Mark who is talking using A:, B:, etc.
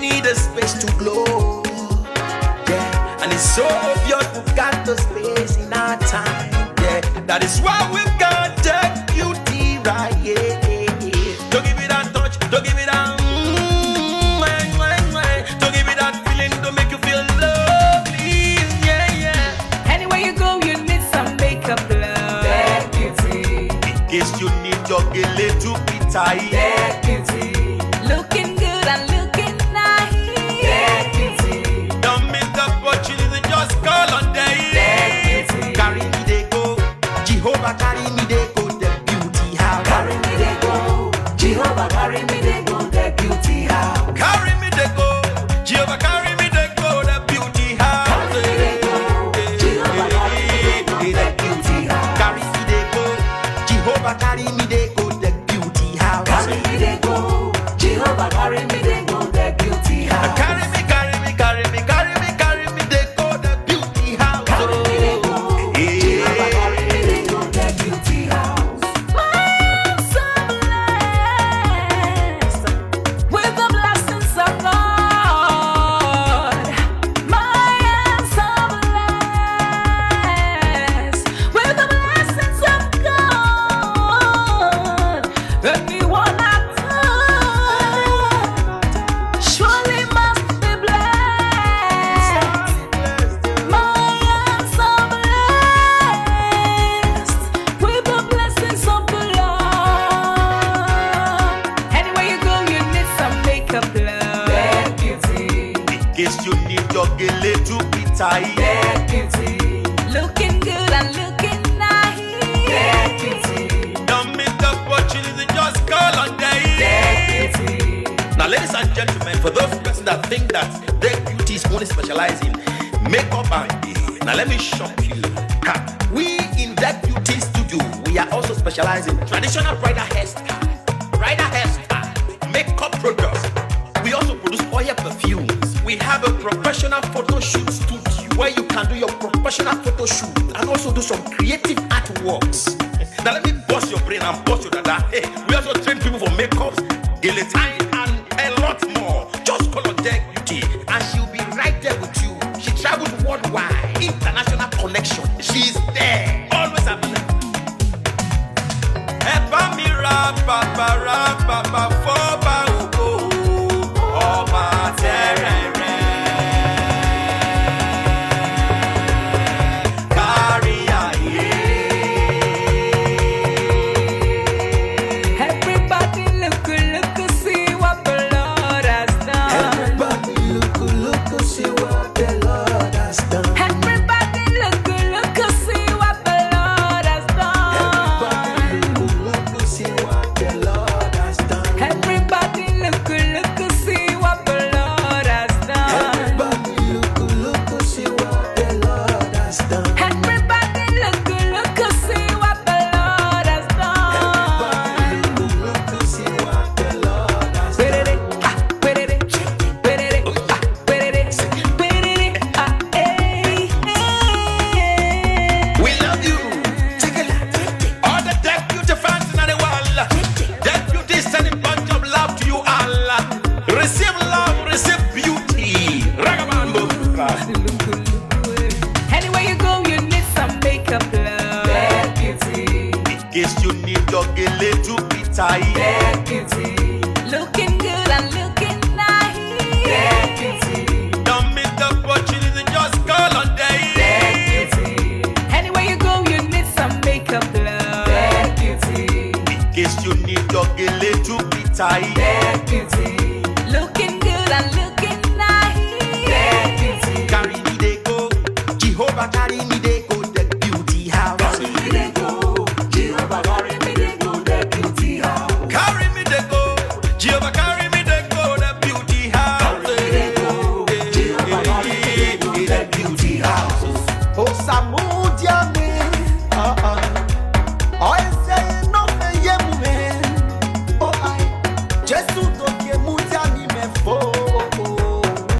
A: need a space to glow. Yeah, and it's so obvious we've got the space in our time. Yeah, that is why we've got the beauty right. Yeah, don't give it that touch, don't give it that. Don't give it that feeling, don't make you feel lovely. Yeah, yeah.
B: Anywhere you go, you need some makeup, love. That beauty.
A: In case you need your gele to be tight.
B: That beauty. Looking good and looking nice. That beauty.
A: Don't miss the opportunity, just call on day.
B: That beauty.
A: Carry me they go, Jehovah carry me they go, the beauty house.
B: Carry me they go, Jehovah carry me they go, the beauty house.
A: Carry me they go, Jehovah carry me they go, the beauty house.
B: Carry me they go, Jehovah carry me they go, the beauty house.
A: Carry me they go, Jehovah carry me they go, the beauty house.
B: Carry me they go, Jehovah carry me they go, the beauty house.
A: Carry me, carry me, carry me, carry me, carry me they go, the beauty house.
B: Carry me they go, Jehovah carry me they go, the beauty house. My so blessed with the blessings of God. My so blessed with the blessings of God. Anyone I touch surely must be blessed. My so blessed with the blessings of the Lord. Anywhere you go, you need some makeup, love. That beauty.
A: In case you need your gele to be tight.
B: That beauty. Looking good and looking nice. That beauty.
A: Don't miss the opportunity, just call on day.
B: That beauty.
A: Now, ladies and gentlemen, for those persons that think that their beauty is only specialized in makeup and hair, now let me shock you. Ha. We in that beauty studio, we are also specialized in traditional bridal hairstyle, makeup products. We also produce oil perfumes. We have a professional photo shoot studio where you can do your professional photo shoot and also do some creative artworks. Now let me bust your brain and bust your dada. Hey, we also train people for makeups, guillotine, and a lot more. Just call on Deck Beauty and she'll be right there with you. She travels worldwide, international connection. She's there, always available.
B: Everybody look, look, see what the Lord has done.
A: Everybody look, see what the Lord has done.
B: Everybody look, look, see what the Lord has done.
A: Everybody look, see what the Lord has done.
B: Everybody look, look, see what the Lord has done.
A: Everybody look, see what the Lord has done.
B: Everybody look, look, see what the Lord has done.
A: Look, see what the Lord has done. We love you. All the Deck Beauty fans in the world. Deck Beauty is sending bunch of love to you all. Receive love, receive beauty. Ragabambo.
B: Anywhere you go, you need some makeup, love. That beauty.
A: In case you need your gele to be tight.
B: That beauty. Looking good and looking nice. That beauty.
A: Don't miss the opportunity, just call on day.
B: That beauty. Anywhere you go, you need some makeup, love. That beauty.
A: In case you need your gele to be tight.
B: That beauty. Looking good and looking nice. That beauty.
A: Carry me they go, Jehovah carry me they go, the beauty house.
B: Carry me they go, Jehovah carry me they go, the beauty house.
A: Carry me they go, Jehovah carry me they go, the beauty house.
B: Carry me they go, Jehovah carry me they go, the beauty house.
A: Oh, Samudia me